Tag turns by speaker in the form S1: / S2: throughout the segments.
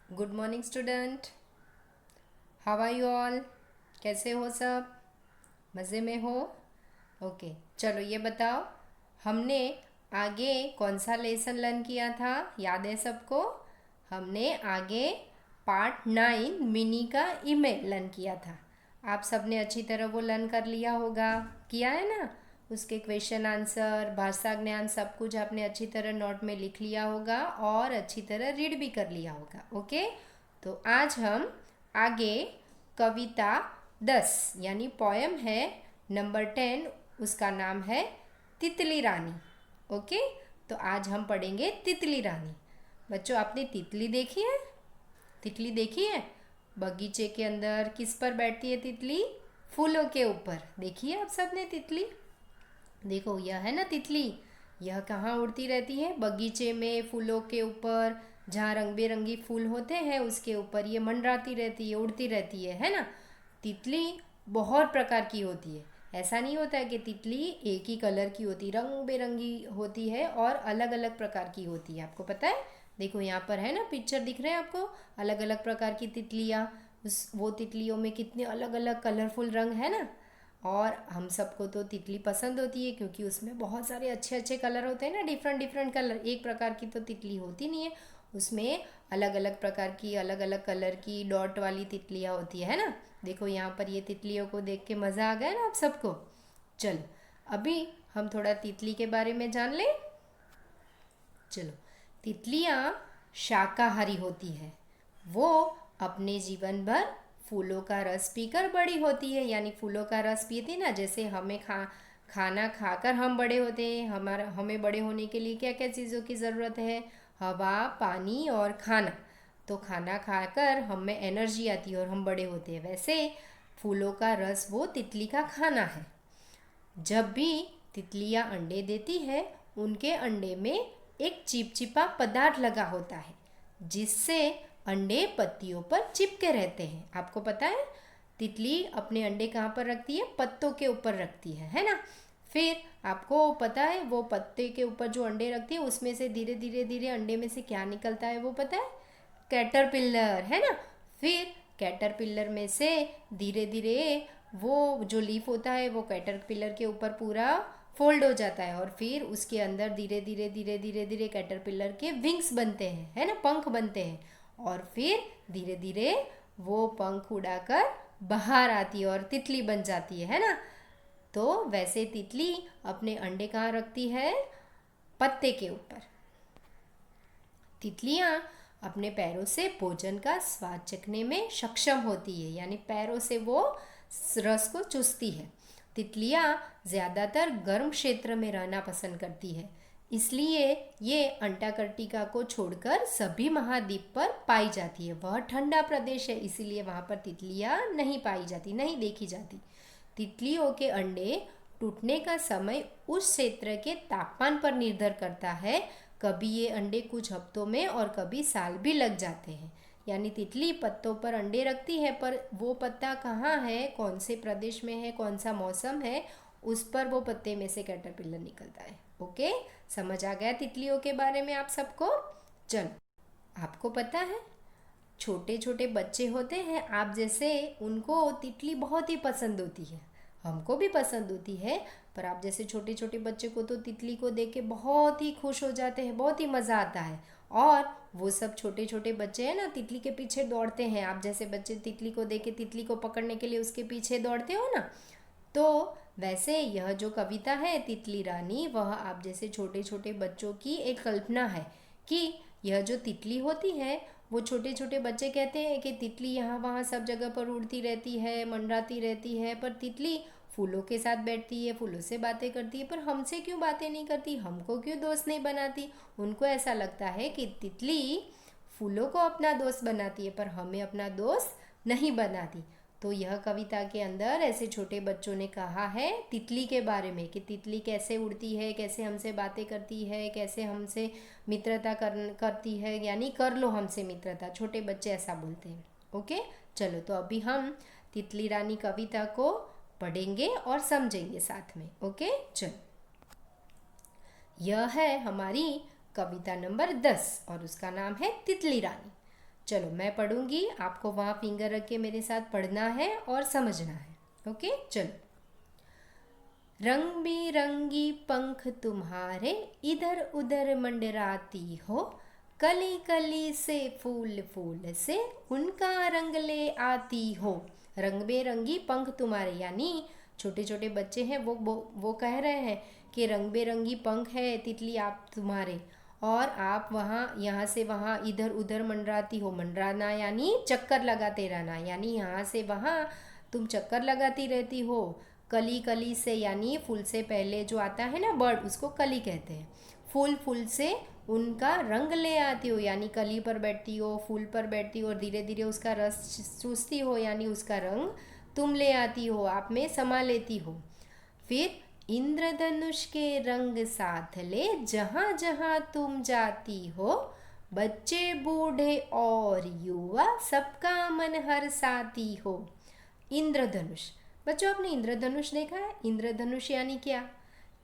S1: Good morning student. How are you all? कैसे हो सब? मज़े में हो? ओके, चलो ये बताओ, हमने आगे कौन सा लेसन लर्न किया था? याद है सबको? हमने आगे पार्ट 9 मिनी का ईमेल लर्न किया था। आप सबने अच्छी तरह वो लर्न कर लिया होगा, किया है ना? उसके क्वेश्चन आंसर, भाषा ज्ञान सब कुछ आपने अच्छी तरह नोट में लिख लिया होगा और अच्छी तरह रीड भी कर लिया होगा। ओके, तो आज हम आगे कविता 10 यानी पोयम है नंबर 10, उसका नाम है तितली रानी। ओके, तो आज हम पढ़ेंगे तितली रानी। बच्चों, आपने तितली देखी है? तितली देखी है? बगीचे के अंदर किस पर बैठती है तितली? फूलों के ऊपर। देखी है आप सबने तितली? देखो, यह है ना तितली। यह कहाँ उड़ती रहती है? बगीचे में फूलों के ऊपर, जहाँ रंग बिरंगी फूल होते हैं उसके ऊपर ये मंडराती रहती है, उड़ती रहती है ना? तितली बहुत प्रकार की होती है। ऐसा नहीं होता है कि तितली एक ही कलर की होती, रंग बिरंगी होती है और अलग अलग प्रकार की होती है। आपको पता है? देखो यहाँ पर है ना, पिक्चर दिख रहे हैं आपको, अलग अलग प्रकार की तितलियाँ। उस वो तितलियों में कितने अलग अलग कलरफुल रंग है ना। और हम सबको तो तितली पसंद होती है क्योंकि उसमें बहुत सारे अच्छे अच्छे कलर होते हैं ना, डिफरेंट डिफरेंट कलर। एक प्रकार की तो तितली होती नहीं है, उसमें अलग अलग प्रकार की, अलग अलग कलर की डॉट वाली तितलियाँ होती है ना। देखो यहाँ पर ये तितलियों को देख के मज़ा आ गया ना आप सबको? चलो, अभी हम थोड़ा तितली के बारे में जान लें। चलो, तितलियाँ शाकाहारी होती है। वो अपने जीवन भर फूलों का रस पीकर बड़ी होती है, यानी फूलों का रस पीती ना, जैसे हमें खाना खाकर हम बड़े होते हैं। हमें बड़े होने के लिए क्या क्या चीज़ों की ज़रूरत है? हवा, पानी और खाना। तो खाना खाकर हमें एनर्जी आती है और हम बड़े होते हैं। वैसे फूलों का रस वो तितली का खाना है। जब भी तितलियां अंडे देती है, उनके अंडे में एक चिपचिपा पदार्थ लगा होता है, जिससे अंडे पत्तियों पर चिपके रहते हैं। आपको पता है? तितली अपने अंडे कहाँ पर रखती है? पत्तों के ऊपर रखती है ना? फिर आपको पता है, वो पत्ते के ऊपर जो अंडे रखती है उसमें से धीरे धीरे धीरे अंडे में से क्या निकलता है वो पता है? कैटरपिलर, है ना? फिर कैटरपिलर में से धीरे धीरे वो जो लीफ होता है वो कैटरपिलर के ऊपर पूरा फोल्ड हो जाता है और फिर उसके अंदर धीरे धीरे धीरे धीरे धीरे कैटरपिलर के विंग्स बनते हैं, है ना, पंख बनते हैं। और फिर धीरे धीरे वो पंख उड़ाकर बाहर आती है और तितली बन जाती है ना? तो वैसे तितली अपने अंडे कहाँ रखती है? पत्ते के ऊपर। तितलियाँ अपने पैरों से भोजन का स्वाद चखने में सक्षम होती है, यानी पैरों से वो रस को चूसती है। तितलियाँ ज़्यादातर गर्म क्षेत्र में रहना पसंद करती है, इसलिए ये अंटार्कटिका को छोड़कर सभी महाद्वीप पर पाई जाती है। वह ठंडा प्रदेश है, इसीलिए वहाँ पर तितलियाँ नहीं पाई जाती, नहीं देखी जाती। तितलियों के अंडे टूटने का समय उस क्षेत्र के तापमान पर निर्भर करता है। कभी ये अंडे कुछ हफ्तों में और कभी साल भी लग जाते हैं। यानी तितली पत्तों पर अंडे रखती है, पर वो पत्ता कहाँ है, कौन से प्रदेश में है, कौन सा मौसम है, उस पर वो पत्ते में से कैटरपिलर निकलता है। ओके, समझ आ गया तितलियों के बारे में आप सबको? चलो, आपको पता है छोटे छोटे बच्चे होते हैं आप जैसे, उनको तितली बहुत ही पसंद होती है। हमको भी पसंद होती है, पर आप जैसे छोटे छोटे बच्चे को तो तितली को देख के बहुत ही खुश हो जाते हैं, बहुत ही मज़ा आता है। और वो सब छोटे छोटे बच्चे हैं ना, तितली के पीछे दौड़ते हैं। आप जैसे बच्चे तितली को देख के तितली को पकड़ने के लिए उसके पीछे दौड़ते हो ना। तो वैसे यह जो कविता है तितली रानी, वह आप जैसे छोटे छोटे बच्चों की एक कल्पना है कि यह जो तितली होती है, वो छोटे छोटे बच्चे कहते हैं कि तितली यहाँ वहाँ सब जगह पर उड़ती रहती है, मंडराती रहती है, पर तितली फूलों के साथ बैठती है, फूलों से बातें करती है, पर हमसे क्यों बातें नहीं करती, हमको क्यों दोस्त नहीं बनाती। उनको ऐसा लगता है कि तितली फूलों को अपना दोस्त बनाती है, पर हमें अपना दोस्त नहीं बनाती। तो यह कविता के अंदर ऐसे छोटे बच्चों ने कहा है तितली के बारे में कि तितली कैसे उड़ती है, कैसे हमसे बातें करती है, कैसे हमसे मित्रता करती है, यानी कर लो हमसे मित्रता। छोटे बच्चे ऐसा बोलते हैं। ओके, चलो, तो अभी हम तितली रानी कविता को पढ़ेंगे और समझेंगे साथ में। ओके, चलो, यह है हमारी कविता नंबर 10 और उसका नाम है तितली रानी। चलो मैं पढ़ूंगी, आपको वहाँ फिंगर रख के मेरे साथ पढ़ना है और समझना है। ओके चलो। रंग बिरंगी पंख तुम्हारे इधर उधर मंडराती हो, कली कली से फूल फूल से उनका रंग ले आती हो। रंग बेरंगी पंख तुम्हारे, यानी छोटे छोटे बच्चे हैं वो कह रहे हैं कि रंग बेरंगी पंख है तितली आप तुम्हारे, और आप वहाँ यहाँ से वहाँ इधर उधर मंडराती हो। मंडराना यानी चक्कर लगाते रहना, यानी यहाँ से वहाँ तुम चक्कर लगाती रहती हो। कली कली से यानी फूल से पहले जो आता है ना बर्ड, उसको कली कहते हैं। फूल फूल से उनका रंग ले आती हो, यानी कली पर बैठती हो, फूल पर बैठती हो और धीरे धीरे उसका रस चूसती हो, यानी उसका रंग तुम ले आती हो, आप में समा लेती हो। फिर इंद्रधनुष के रंग साथ ले जहाँ जहाँ तुम जाती हो, बच्चे बूढ़े और युवा सबका मन हर्षाती हो। इंद्रधनुष, बच्चों आपने इंद्रधनुष देखा है? इंद्रधनुष यानी क्या?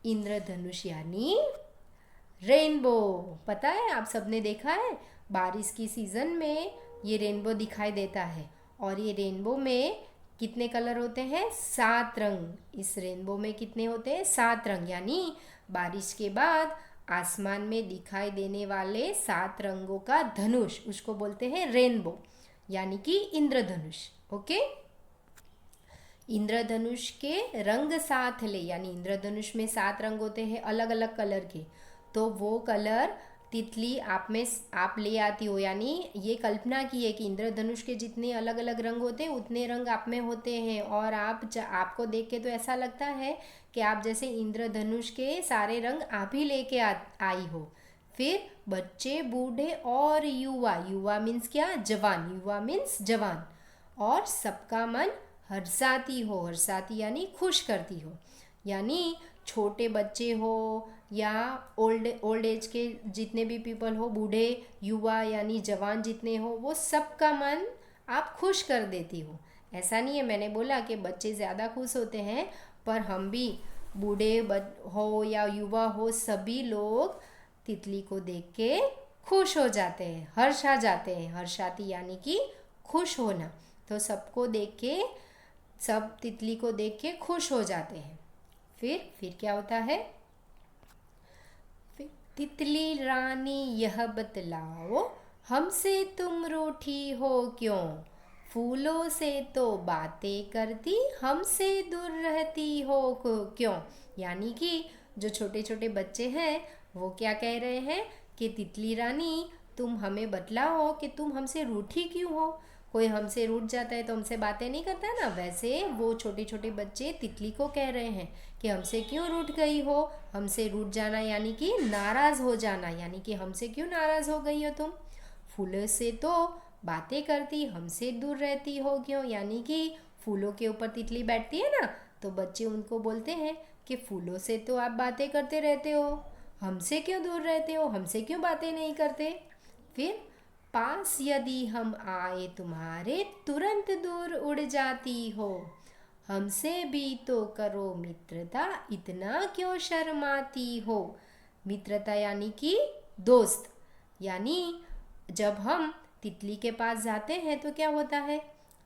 S1: इंद्रधनुष यानी रेनबो। पता है, आप सबने देखा है बारिश की सीजन में ये रेनबो दिखाई देता है, और ये रेनबो में कितने कलर होते हैं? 7 रंग। इस रेनबो में कितने होते हैं? 7 रंग, यानी बारिश के बाद आसमान में दिखाई देने वाले 7 रंगों का धनुष, उसको बोलते हैं रेनबो, यानी कि इंद्रधनुष। ओके, इंद्रधनुष के रंग साथ ले, यानी इंद्रधनुष में 7 रंग होते हैं अलग अलग कलर के, तो वो कलर तितली आप ले आती हो। यानी ये कल्पना की है कि इंद्रधनुष के जितने अलग अलग रंग होते हैं उतने रंग आप में होते हैं, और आपको देख के तो ऐसा लगता है कि आप जैसे इंद्रधनुष के सारे रंग आप ही लेके आई हो। फिर बच्चे बूढ़े और युवा, युवा मीन्स क्या? जवान, युवा मीन्स जवान, और सबका मन हर्षाती हो। हर्षाती यानी खुश करती हो, यानी छोटे बच्चे हो या ओल्ड एज के जितने भी पीपल हो, बूढ़े युवा यानी जवान जितने हो, वो सबका मन आप खुश कर देती हो। ऐसा नहीं है, मैंने बोला कि बच्चे ज़्यादा खुश होते हैं, पर हम भी बूढ़े हो या युवा हो, सभी लोग तितली को देख के खुश हो जाते हैं, हर्ष आ जाते हैं। हर्षाती यानी कि खुश होना, तो सबको देख के, सब तितली को देख के खुश हो जाते हैं। फिर क्या होता है? तितली रानी यह बतलाओ, हमसे तुम रूठी हो क्यों? फूलों से तो बातें करती, हमसे दूर रहती हो क्यों? यानी कि जो छोटे छोटे बच्चे हैं वो क्या कह रहे हैं कि तितली रानी तुम हमें बतलाओ कि तुम हमसे रूठी क्यों हो। कोई हमसे रूठ जाता है तो हमसे बातें नहीं करता है ना, वैसे वो छोटे छोटे बच्चे तितली को कह रहे हैं कि हमसे क्यों रूठ गई हो। हमसे रूठ जाना यानी कि नाराज़ हो जाना, यानी कि हमसे क्यों नाराज़ हो गई हो तुम। फूलों से तो बातें करती, हमसे दूर रहती हो क्यों? यानी कि फूलों के ऊपर तितली बैठती है ना, तो बच्चे उनको बोलते हैं कि फूलों से तो आप बातें करते रहते हो, हमसे क्यों दूर रहते हो, हमसे क्यों बातें नहीं करते। फिर पास यदि हम आए तुम्हारे, तुरंत दूर उड़ जाती हो, हमसे भी तो करो मित्रता, इतना क्यों शर्माती हो। मित्रता यानी कि दोस्त, यानी जब हम तितली के पास जाते हैं तो क्या होता है,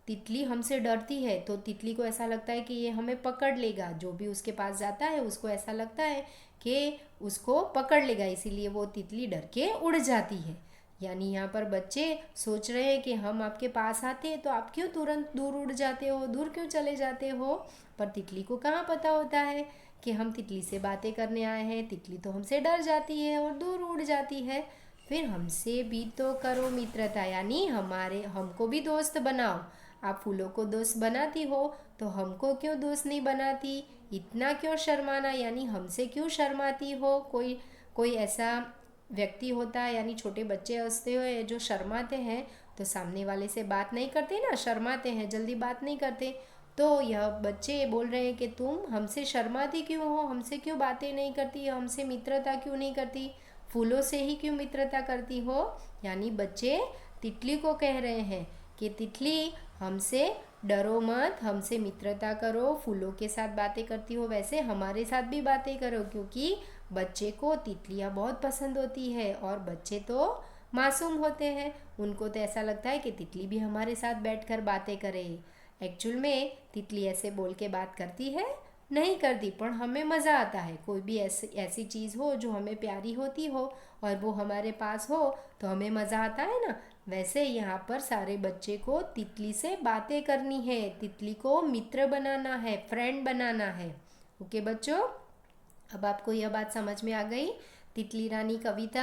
S1: तितली हमसे डरती है, तो तितली को ऐसा लगता है कि ये हमें पकड़ लेगा। जो भी उसके पास जाता है उसको ऐसा लगता है कि उसको पकड़ लेगा, इसीलिए वो तितली डर के उड़ जाती है। यानी यहाँ पर बच्चे सोच रहे हैं कि हम आपके पास आते हैं तो आप क्यों तुरंत दूर उड़ जाते हो, दूर क्यों चले जाते हो। पर तितली को कहाँ पता होता है कि हम तितली से बातें करने आए हैं। तितली तो हमसे डर जाती है और दूर उड़ जाती है। फिर हमसे भी तो करो मित्रता, यानी हमको भी दोस्त बनाओ। आप फूलों को दोस्त बनाती हो तो हमको क्यों दोस्त नहीं बनाती, इतना क्यों शर्माना, यानी हमसे क्यों शर्माती हो। कोई ऐसा व्यक्ति होता है, यानी छोटे बच्चे हंसते हुए जो शर्माते हैं तो सामने वाले से बात नहीं करते ना, शर्माते हैं, जल्दी बात नहीं करते। तो यह बच्चे बोल रहे हैं कि तुम हमसे शर्माती क्यों हो, हमसे क्यों बातें नहीं करती, हमसे मित्रता क्यों नहीं करती, फूलों से ही क्यों मित्रता करती हो। यानी बच्चे तितली को कह रहे हैं कि तितली हमसे डरो मत, हमसे मित्रता करो, फूलों के साथ बातें करती हो वैसे हमारे साथ भी बातें करो, क्योंकि बच्चे को तितलियाँ बहुत पसंद होती है और बच्चे तो मासूम होते हैं, उनको तो ऐसा लगता है कि तितली भी हमारे साथ बैठकर बातें करे। एक्चुअल में तितली ऐसे बोल के बात करती है नहीं करती, पर हमें मज़ा आता है। कोई भी ऐसी ऐसी चीज़ हो जो हमें प्यारी होती हो और वो हमारे पास हो तो हमें मज़ा आता है ना। वैसे यहाँ पर सारे बच्चे को तितली से बातें करनी है, तितली को मित्र बनाना है, फ्रेंड बनाना है। ओके बच्चों, अब आपको यह बात समझ में आ गई। तितली रानी कविता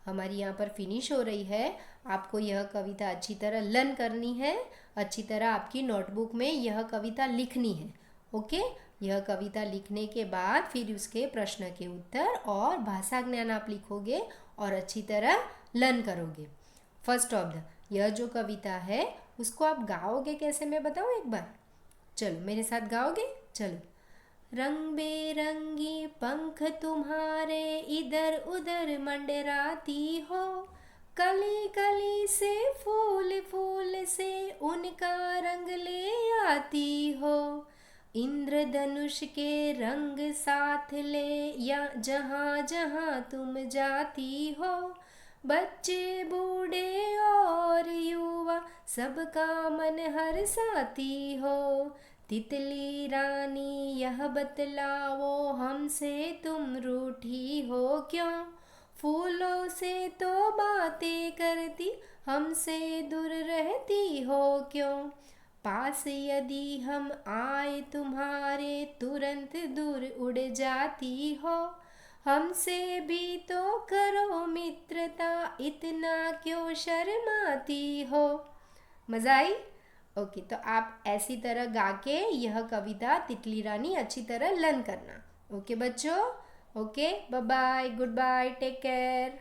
S1: हमारी यहाँ पर फिनिश हो रही है। आपको यह कविता अच्छी तरह लर्न करनी है, अच्छी तरह आपकी नोटबुक में यह कविता लिखनी है। ओके, यह कविता लिखने के बाद फिर उसके प्रश्न के उत्तर और भाषा ज्ञान आप लिखोगे और अच्छी तरह लर्न करोगे। फर्स्ट ऑफ द यह जो कविता है उसको आप गाओगे कैसे, मैं बताऊँ एक बार? चलो मेरे साथ गाओगे, चलो। रंग बेरंगी पंख तुम्हारे इधर उधर मंडराती हो, कली कली से फूल फूल से उनका रंग ले आती हो। इंद्रधनुष के रंग साथ ले या जहाँ जहाँ तुम जाती हो, बच्चे बूढ़े और युवा सबका मन हर्षाती हो। तितली रानी यह बतलाओ हमसे तुम रूठी हो क्यों, फूलों से तो बातें करती हमसे दूर रहती हो क्यों। पास यदि हम आए तुम्हारे तुरंत दूर उड़ जाती हो, हमसे भी तो करो मित्रता इतना क्यों शर्माती हो। मज़ा आई? ओके, तो आप ऐसी तरह गा के यह कविता तितली रानी अच्छी तरह लर्न करना। ओके बच्चों, okay, bye bye, good bye, take care.